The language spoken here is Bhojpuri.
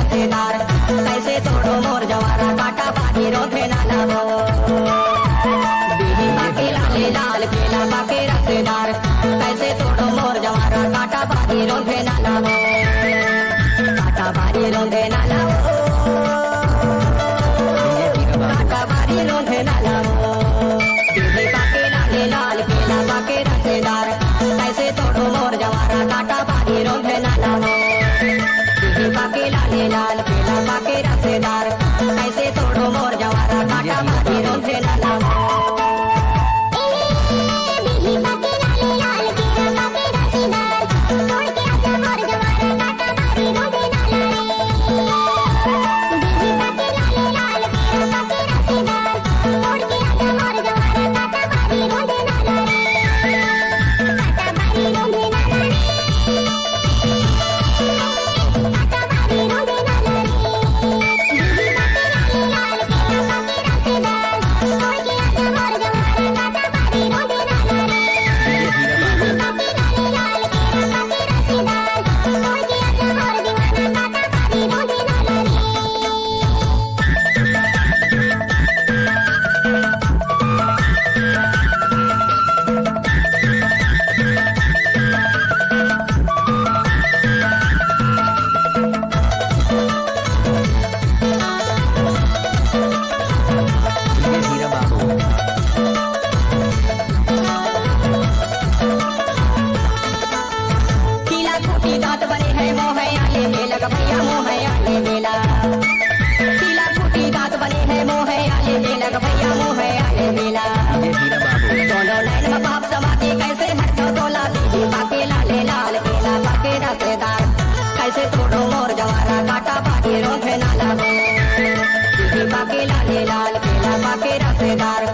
कैसे तोड़ो मोर जवारा काटा पानी रोधे ना लावो बीही बाके लाले लाल केला बाके रसेदार कैसे तोड़ो मोर जवारा काटा पानी रोधे ना लावो काटा पानी रोधे ना लावो काटा पानी रोधे ना लावो बीही बाके लाले लाल केला बाके रसेदार कैसे तोड़ो मोर जवारा काटा पानी रोधे ना लावो बाके लाले लाल केला बाके रसेदार कैसे तोड़ो मोर जवारा काटा पानी रोधे ना लावो बाके लाले लाल केला बाके रसेदार तोड़ के आजा मोर जवारा काटा पानी रोधे ना लावो बाके लाले लाल केला बाके रसेदार तोड़ के आजा मोर जवारा काटा पानी रोधे ना लावो काटा पानी रोधे ना भैया मोह आले मेला पीला फूटी दांत बने है मोह आले मेला भैया मोह आले मेला दोनों लाइन में बाप समाती कैसे हटो तोला बीही बाके लाले लाल केला बाके रसेदार कैसे तोड़ो मोर जवारा काटा पानी रोधे ना लावो बीही बाके लाले लाल केला बाके रसेदार